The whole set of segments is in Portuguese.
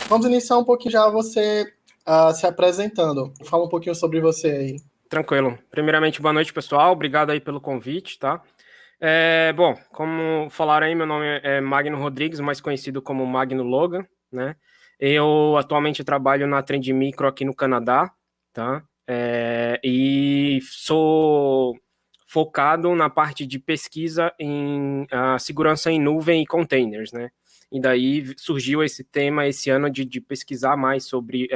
Vamos iniciar um pouquinho já você se apresentando. Fala um pouquinho sobre você aí. Tranquilo. Primeiramente, boa noite, pessoal. Obrigado aí pelo convite, tá? Bom, como falaram aí, meu nome é Magno Rodrigues, mais conhecido como Magno Logan, né? Eu atualmente trabalho na Trend Micro aqui no Canadá, tá? E sou focado na parte de pesquisa em segurança em nuvem e containers, né? E daí surgiu esse tema esse ano de pesquisar mais sobre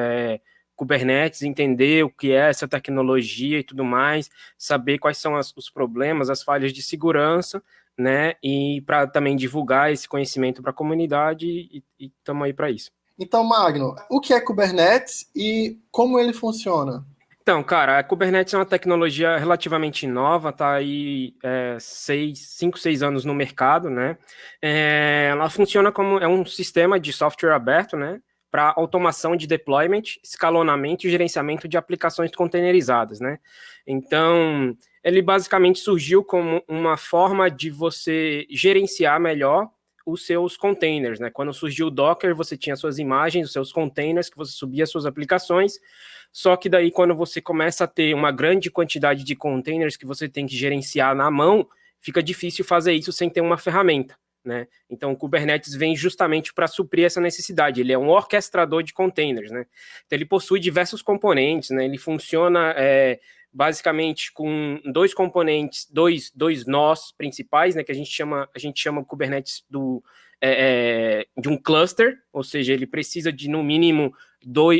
Kubernetes, entender o que é essa tecnologia e tudo mais, saber quais são os problemas, as falhas de segurança, né? E para também divulgar esse conhecimento para a comunidade e estamos aí para isso. Então, Magno, o que é Kubernetes e como ele funciona? Então, cara, a Kubernetes é uma tecnologia relativamente nova, tá aí 5, 6 anos no mercado, né? Ela funciona como um sistema de software aberto, né? Para automação de deployment, escalonamento e gerenciamento de aplicações containerizadas, né? Então, ele basicamente surgiu como uma forma de você gerenciar melhor os seus containers, né? Quando surgiu o Docker, você tinha suas imagens, os seus containers, que você subia suas aplicações. Só que daí, quando você começa a ter uma grande quantidade de containers que você tem que gerenciar na mão, fica difícil fazer isso sem ter uma ferramenta, né? Então, o Kubernetes vem justamente para suprir essa necessidade. Ele é um orquestrador de containers, né? Então, ele possui diversos componentes, né? Ele funciona basicamente com dois componentes, dois nós principais, né? Que a gente chama o Kubernetes de um cluster, ou seja, ele precisa de, no mínimo,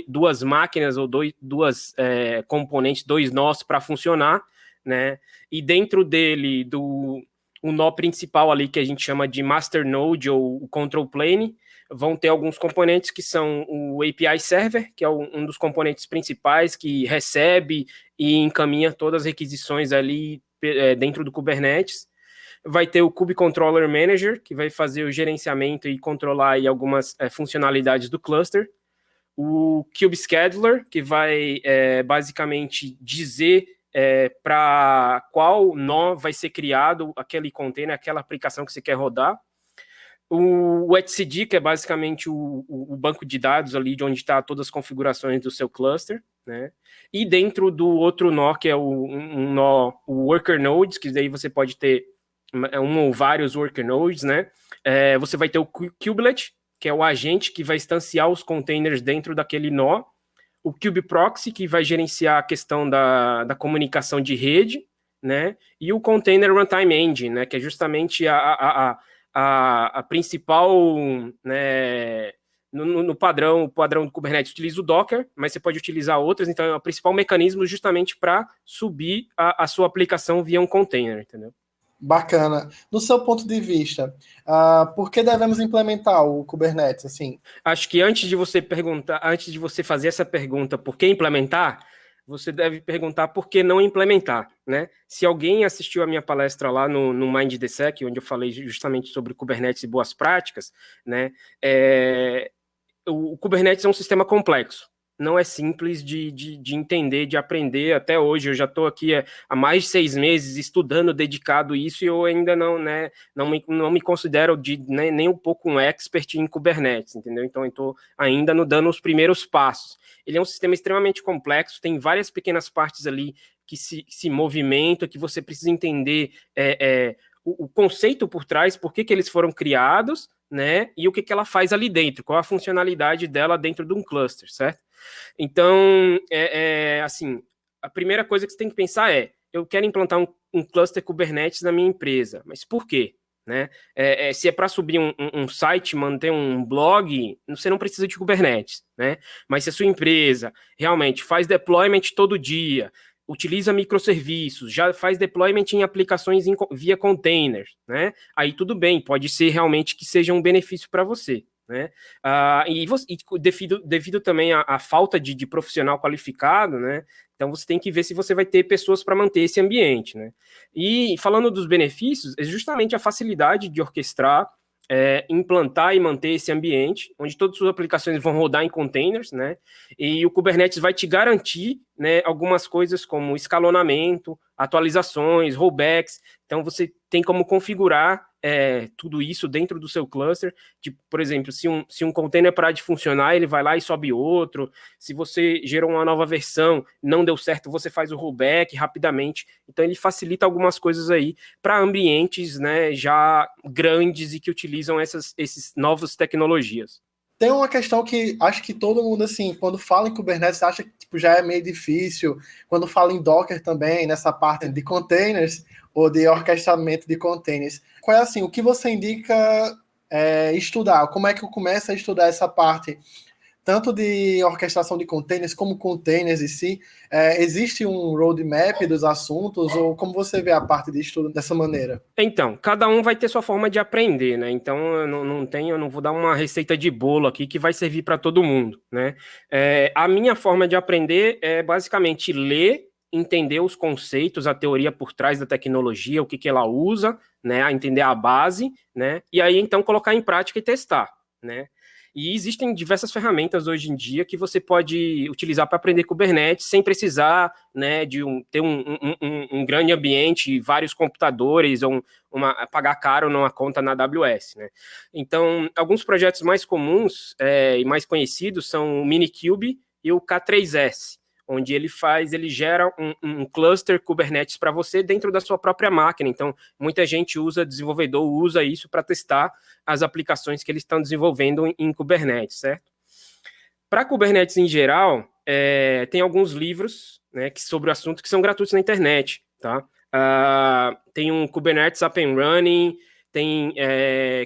duas máquinas ou duas componentes, dois nós para funcionar, né? E dentro dele, o nó principal ali, que a gente chama de master node ou o control plane, vão ter alguns componentes que são o API server, que é um dos componentes principais que recebe e encaminha todas as requisições ali dentro do Kubernetes. Vai ter o Kube Controller Manager, que vai fazer o gerenciamento e controlar aí algumas funcionalidades do cluster. O Kube Scheduler, que vai basicamente dizer para qual nó vai ser criado aquele container, aquela aplicação que você quer rodar. O etcd, que é basicamente o banco de dados ali de onde está todas as configurações do seu cluster, né? E dentro do outro nó, que é um nó, o worker nodes, que daí você pode ter um ou vários worker nodes, né? Você vai ter o kubelet, que é o agente que vai instanciar os containers dentro daquele nó, o kube proxy, que vai gerenciar a questão da comunicação de rede, né? E o container runtime engine, né? Que é justamente a principal, né, no padrão, o padrão do Kubernetes utiliza o Docker, mas você pode utilizar outras, então é o principal mecanismo justamente para subir a sua aplicação via um container, entendeu? Bacana. No seu ponto de vista, por que devemos implementar o Kubernetes? Assim? Acho que antes de você fazer essa pergunta, por que implementar, você deve perguntar por que não implementar, né? Se alguém assistiu a minha palestra lá no MindDSec, onde eu falei justamente sobre Kubernetes e boas práticas, né? O Kubernetes é um sistema complexo. Não é simples de entender, de aprender. Até hoje, eu já estou aqui há mais de 6 meses estudando, dedicado a isso, e eu ainda não me considero nem um pouco um expert em Kubernetes, entendeu? Então, eu estou ainda dando os primeiros passos. Ele é um sistema extremamente complexo, tem várias pequenas partes ali que se movimentam, que você precisa entender o conceito por trás, por que eles foram criados, né? E o que ela faz ali dentro, qual a funcionalidade dela dentro de um cluster, certo? Então, assim, a primeira coisa que você tem que pensar eu quero implantar um cluster Kubernetes na minha empresa, mas por quê? Né? Se é para subir um site, manter um blog, você não precisa de Kubernetes, né? Mas se a sua empresa realmente faz deployment todo dia, utiliza microserviços, já faz deployment em aplicações via containers, né? Aí tudo bem, pode ser realmente que seja um benefício para você, né? E devido também à falta de profissional qualificado, né? Então você tem que ver se você vai ter pessoas para manter esse ambiente, né? E falando dos benefícios, é justamente a facilidade de orquestrar implantar e manter esse ambiente, onde todas as suas aplicações vão rodar em containers, né? E o Kubernetes vai te garantir, né, algumas coisas como escalonamento, atualizações, rollbacks. Então, você tem como configurar tudo isso dentro do seu cluster. Tipo, por exemplo, se um container parar de funcionar, ele vai lá e sobe outro. Se você gerou uma nova versão, não deu certo, você faz o rollback rapidamente. Então, ele facilita algumas coisas aí para ambientes, né, já grandes e que utilizam essas novas tecnologias. Tem uma questão que acho que todo mundo, assim, quando fala em Kubernetes, acha que tipo, já é meio difícil. Quando fala em Docker também, nessa parte de containers ou de orquestramento de containers. Qual é, assim, o que você indica estudar? Como é que eu começo a estudar essa parte, tanto de orquestração de containers como containers em si? Existe um roadmap dos assuntos ou como você vê a parte de estudo dessa maneira? Então, cada um vai ter sua forma de aprender, né? Então, eu não vou dar uma receita de bolo aqui que vai servir para todo mundo, né? A minha forma de aprender é basicamente ler, entender os conceitos, a teoria por trás da tecnologia, o que ela usa, né? A entender a base, né? E aí, então, colocar em prática e testar, né? E existem diversas ferramentas hoje em dia que você pode utilizar para aprender Kubernetes sem precisar, né, de ter um grande ambiente, vários computadores, ou pagar caro numa conta na AWS, né? Então, alguns projetos mais comuns e mais conhecidos são o Minikube e o K3S, onde ele gera um cluster Kubernetes para você dentro da sua própria máquina. Então, muita gente desenvolvedor usa isso para testar as aplicações que eles estão desenvolvendo em Kubernetes, certo? Para Kubernetes em geral, tem alguns livros, né, sobre o assunto que são gratuitos na internet, tá? Tem um Kubernetes Up and Running, tem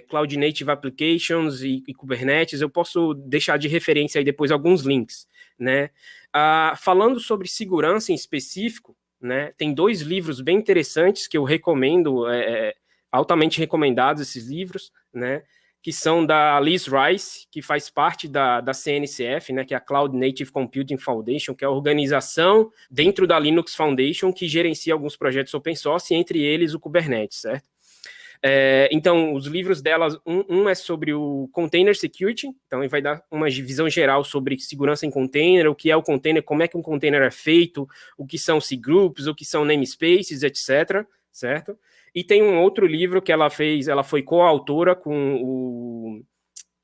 Cloud Native Applications e Kubernetes. Eu posso deixar de referência aí depois alguns links, né? Falando sobre segurança em específico, né, tem 2 livros bem interessantes que eu recomendo, altamente recomendados esses livros, né, que são da Liz Rice, que faz parte da CNCF, né, que é a Cloud Native Computing Foundation, que é a organização dentro da Linux Foundation que gerencia alguns projetos open source, entre eles o Kubernetes, certo? Então, os livros delas, um é sobre o Container Security, então ele vai dar uma visão geral sobre segurança em container, o que é o container, como é que um container é feito, o que são cgroups, o que são namespaces, etc., certo? E tem um outro livro que ela foi coautora com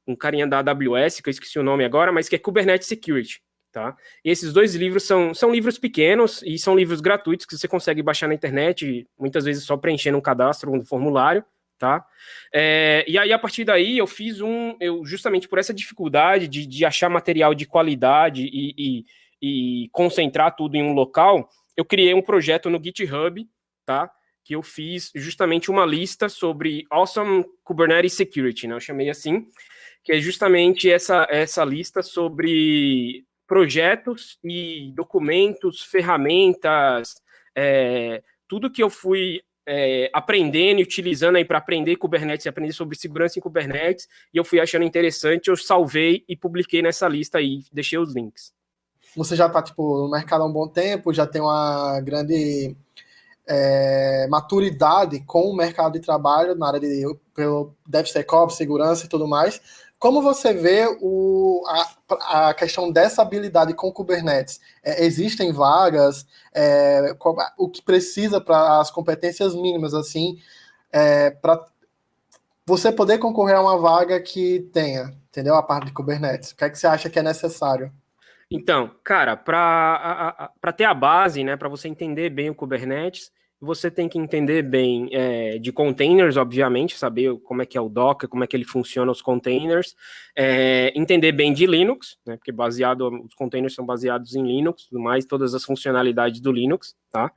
um carinha da AWS, que eu esqueci o nome agora, mas que é Kubernetes Security, tá? E esses 2 livros são livros pequenos e são livros gratuitos que você consegue baixar na internet, muitas vezes só preenchendo um cadastro, um formulário, tá? E aí, a partir daí, eu justamente por essa dificuldade de achar material de qualidade e concentrar tudo em um local, eu criei um projeto no GitHub, tá? Que eu fiz justamente uma lista sobre Awesome Kubernetes Security, né? Eu chamei assim, que é justamente essa lista sobre projetos e documentos, ferramentas, tudo que eu fui aprendendo e utilizando aí para aprender Kubernetes, aprender sobre segurança em Kubernetes, e eu fui achando interessante, eu salvei e publiquei nessa lista aí, deixei os links. Você já está tipo, no mercado há um bom tempo, já tem uma grande maturidade com o mercado de trabalho na área de DevSecOps, segurança e tudo mais. Como você vê a questão dessa habilidade com Kubernetes? Existem vagas? O que precisa para as competências mínimas, assim, para você poder concorrer a uma vaga que tenha, entendeu? A parte de Kubernetes. O que é que você acha que é necessário? Então, cara, para ter a base, né, para você entender bem o Kubernetes, você tem que entender bem de containers, obviamente, saber como é que é o Docker, como é que ele funciona os containers, entender bem de Linux, né, porque os containers são baseados em Linux, tudo mais, todas as funcionalidades do Linux, tá?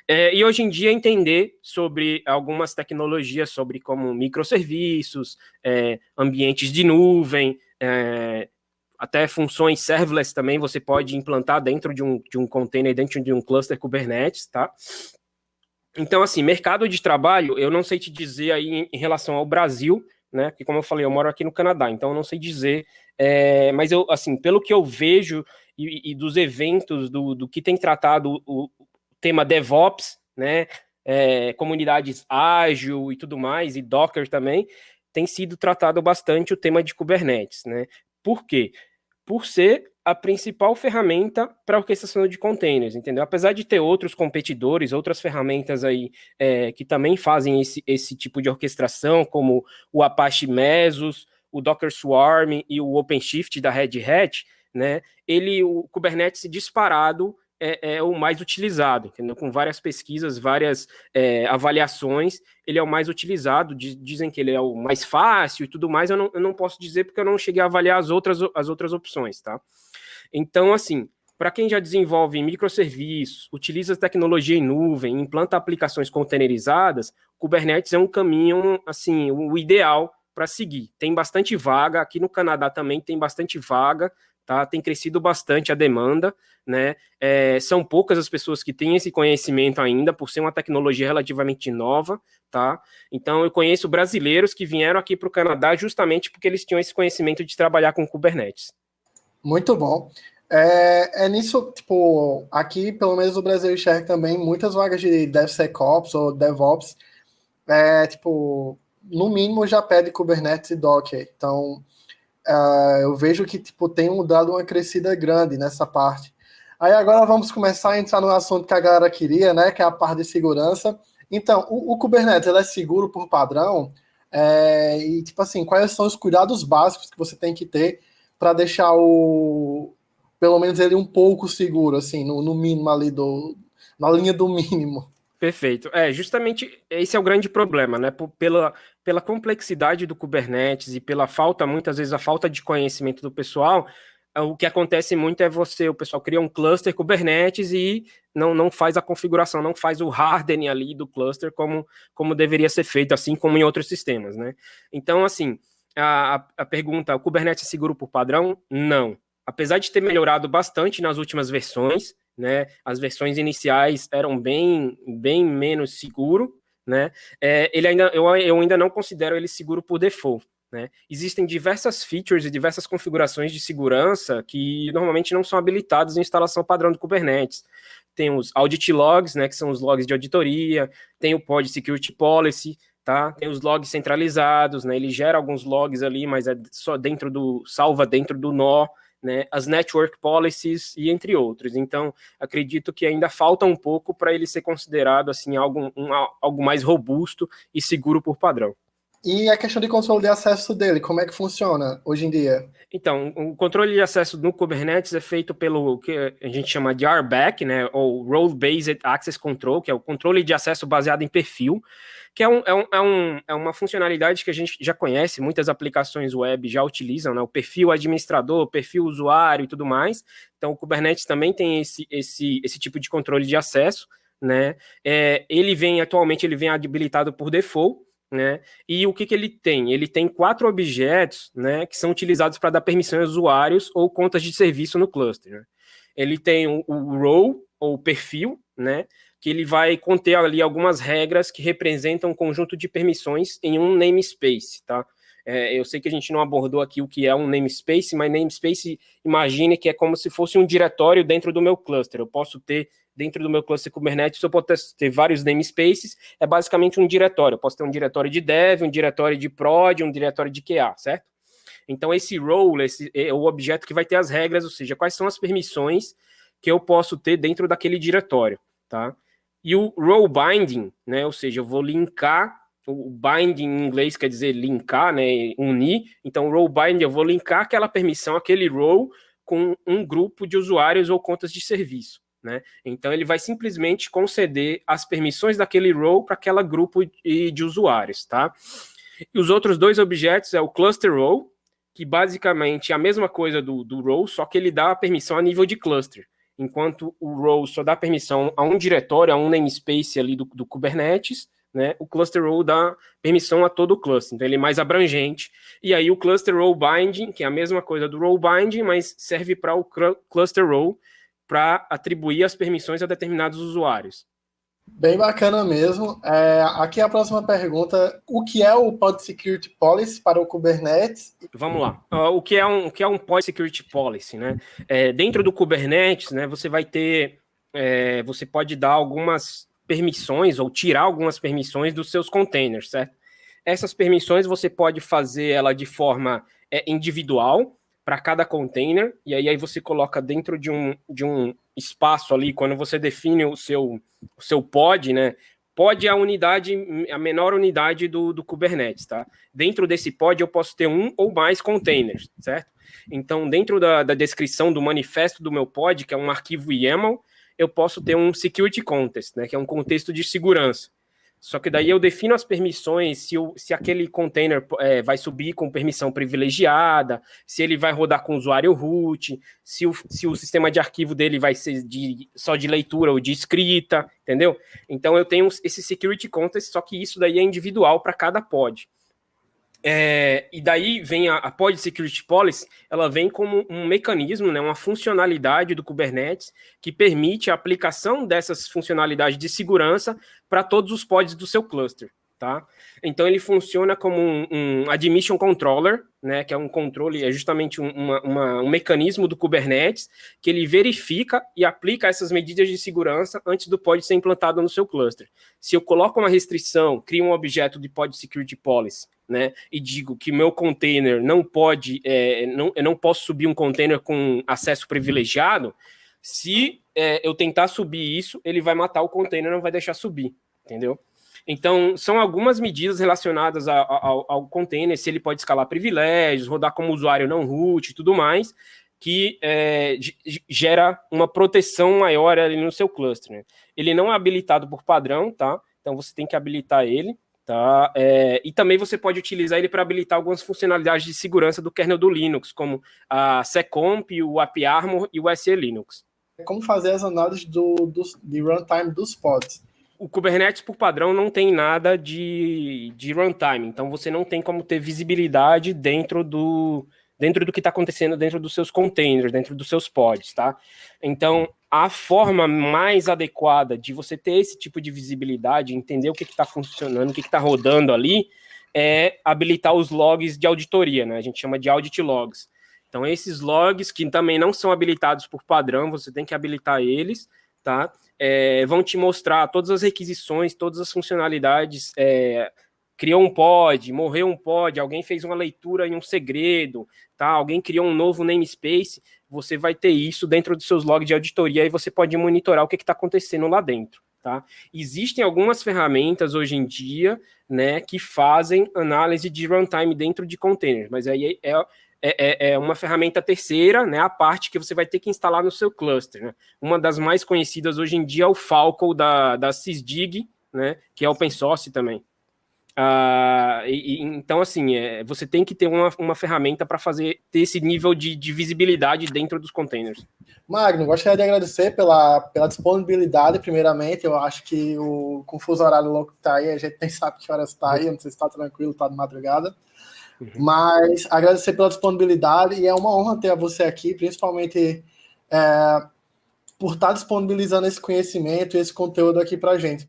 E hoje em dia entender sobre algumas tecnologias, sobre como microserviços, ambientes de nuvem, até funções serverless também você pode implantar dentro de um container, dentro de um cluster Kubernetes, tá? Então, assim, mercado de trabalho, eu não sei te dizer aí em relação ao Brasil, né? Porque, como eu falei, eu moro aqui no Canadá, então eu não sei dizer, mas eu, assim, pelo que eu vejo e dos eventos, do que tem tratado o tema DevOps, né? Comunidades ágil e tudo mais, e Docker também, tem sido tratado bastante o tema de Kubernetes, né? Por quê? Por ser a principal ferramenta para orquestração de containers, entendeu? Apesar de ter outros competidores, outras ferramentas aí que também fazem esse tipo de orquestração, como o Apache Mesos, o Docker Swarm e o OpenShift da Red Hat, né? O Kubernetes disparado é o mais utilizado, entendeu? Com várias pesquisas, várias avaliações, ele é o mais utilizado. Dizem que ele é o mais fácil e tudo mais. Eu não posso dizer porque eu não cheguei a avaliar as outras opções, tá? Então, assim, para quem já desenvolve microserviços, utiliza tecnologia em nuvem, implanta aplicações containerizadas, Kubernetes é um caminho, assim, o ideal para seguir. Tem bastante vaga, aqui no Canadá também tem bastante vaga, tá? Tem crescido bastante a demanda, né? São poucas as pessoas que têm esse conhecimento ainda, por ser uma tecnologia relativamente nova, tá? Então, eu conheço brasileiros que vieram aqui para o Canadá justamente porque eles tinham esse conhecimento de trabalhar com Kubernetes. Muito bom. Nisso, tipo, aqui, pelo menos o Brasil enxerga também muitas vagas de DevSecOps ou DevOps, tipo, no mínimo já pede Kubernetes e Docker. Então, eu vejo que, tipo, tem dado uma crescida grande nessa parte. Aí agora vamos começar a entrar no assunto que a galera queria, né, que é a parte de segurança. Então, o Kubernetes, ele é seguro por padrão? E, tipo assim, quais são os cuidados básicos que você tem que ter para deixar pelo menos ele um pouco seguro, assim, no mínimo ali, na linha do mínimo? Perfeito. Justamente esse é o grande problema, né? Pela complexidade do Kubernetes e pela falta, muitas vezes, a falta de conhecimento do pessoal, o que acontece muito é o pessoal cria um cluster Kubernetes e não faz a configuração, não faz o hardening ali do cluster como deveria ser feito, assim como em outros sistemas, né? Então, assim, a pergunta, o Kubernetes é seguro por padrão? Não. Apesar de ter melhorado bastante nas últimas versões, né, as versões iniciais eram bem menos seguro, né, eu ainda não considero ele seguro por default. Né? Existem diversas features e diversas configurações de segurança que normalmente não são habilitadas em instalação padrão do Kubernetes. Tem os audit logs, né, que são os logs de auditoria, tem o pod security policy, tá? Tem os logs centralizados, né? Ele gera alguns logs ali, mas é só salva dentro do nó, né? As network policies e entre outros. Então, acredito que ainda falta um pouco para ele ser considerado assim algo mais robusto e seguro por padrão. E a questão de controle de acesso dele, como é que funciona hoje em dia? Então, o controle de acesso no Kubernetes é feito pelo que a gente chama de RBAC, né, ou Role Based Access Control, que é o controle de acesso baseado em perfil, que é uma funcionalidade que a gente já conhece, muitas aplicações web já utilizam, né, o perfil administrador, perfil usuário e tudo mais. Então, o Kubernetes também tem esse tipo de controle de acesso, né. Atualmente ele vem habilitado por default, né? E o que ele tem? Ele tem 4 objetos, né, que são utilizados para dar permissão a usuários ou contas de serviço no cluster. Né? Ele tem o role, ou perfil, né, que ele vai conter ali algumas regras que representam um conjunto de permissões em um namespace. Tá? Eu sei que a gente não abordou aqui o que é um namespace, mas namespace, imagine que é como se fosse um diretório dentro do meu cluster. Eu posso ter dentro do meu cluster Kubernetes, eu posso ter vários namespaces, é basicamente um diretório. Eu posso ter um diretório de dev, um diretório de prod, um diretório de QA, certo? Então, esse role é o objeto que vai ter as regras, ou seja, quais são as permissões que eu posso ter dentro daquele diretório, tá? E o role binding, né, ou seja, eu vou linkar, o binding em inglês quer dizer linkar, né, unir, então o role binding eu vou linkar aquela permissão, aquele role, com um grupo de usuários ou contas de serviço. Né? Então, ele vai simplesmente conceder as permissões daquele role para aquele grupo de usuários. Tá? E os outros 2 objetos é o cluster role, que basicamente é a mesma coisa do role, só que ele dá a permissão a nível de cluster. Enquanto o role só dá permissão a um diretório, a um namespace ali do Kubernetes, né? O cluster role dá permissão a todo o cluster, então ele é mais abrangente. E aí o cluster role binding, que é a mesma coisa do role binding, mas serve para o cluster role, para atribuir as permissões a determinados usuários. Bem bacana mesmo. Aqui a próxima pergunta: o que é o Pod Security Policy para o Kubernetes? Vamos lá. O que é um Pod Security Policy, né? Dentro do Kubernetes, né, você vai ter, você pode dar algumas permissões ou tirar algumas permissões dos seus containers, certo? Essas permissões você pode fazer ela de forma individual para cada container, e aí você coloca dentro de um espaço ali, quando você define o seu pod, né? Pod é a menor unidade do Kubernetes, tá? Dentro desse pod eu posso ter um ou mais containers, certo? Então, dentro da descrição do manifesto do meu pod, que é um arquivo YAML, eu posso ter um security context, né? Que é um contexto de segurança. Só que daí eu defino as permissões, se aquele container vai subir com permissão privilegiada, se ele vai rodar com usuário root, se o sistema de arquivo dele vai ser só de leitura ou de escrita, entendeu? Então eu tenho esse security context, só que isso daí é individual para cada pod. E daí vem a Pod Security Policy, ela vem como um mecanismo, né, uma funcionalidade do Kubernetes que permite a aplicação dessas funcionalidades de segurança para todos os pods do seu cluster, tá? Então ele funciona como um admission controller, né, que é um controle, é justamente um mecanismo do Kubernetes que ele verifica e aplica essas medidas de segurança antes do pod ser implantado no seu cluster. Se eu coloco uma restrição, crio um objeto de Pod Security Policy, né, e digo que meu container não pode, eu não posso subir um container com acesso privilegiado, se eu tentar subir isso, ele vai matar o container, não vai deixar subir, entendeu? Então, são algumas medidas relacionadas ao container, se ele pode escalar privilégios, rodar como usuário não root e tudo mais, que gera uma proteção maior ali no seu cluster, né? Ele não é habilitado por padrão, tá? Então, você tem que habilitar ele. Tá? E também você pode utilizar ele para habilitar algumas funcionalidades de segurança do kernel do Linux, como a Seccomp, o AppArmor e o SE Linux. Como fazer as análises de runtime dos pods? O Kubernetes, por padrão, não tem nada de runtime, então você não tem como ter visibilidade dentro do que está acontecendo dentro dos seus containers, dentro dos seus pods, tá? Então, a forma mais adequada de você ter esse tipo de visibilidade, entender o que está funcionando, o que está rodando ali, é habilitar os logs de auditoria, né? A gente chama de audit logs. Então, esses logs, que também não são habilitados por padrão, você tem que habilitar eles, tá? Vão te mostrar todas as requisições, todas as funcionalidades, criou um pod, morreu um pod, alguém fez uma leitura em um segredo, tá? Alguém criou um novo namespace, você vai ter isso dentro dos seus logs de auditoria e você pode monitorar o que está acontecendo lá dentro, tá? Existem algumas ferramentas hoje em dia, né, que fazem análise de runtime dentro de containers, mas aí é uma ferramenta terceira, né, a parte que você vai ter que instalar no seu cluster, né? Uma das mais conhecidas hoje em dia é o Falcon da Sysdig, né, que é open source também. Então, assim, você tem que ter uma ferramenta para ter esse nível de visibilidade dentro dos containers. Magno, gostaria de agradecer pela disponibilidade, primeiramente. Eu acho que com o fuso horário louco que está aí, a gente nem sabe que horas está aí, eu não sei se está tranquilo, está de madrugada. Mas agradecer pela disponibilidade e é uma honra ter você aqui, principalmente por estar disponibilizando esse conhecimento e esse conteúdo aqui para a gente.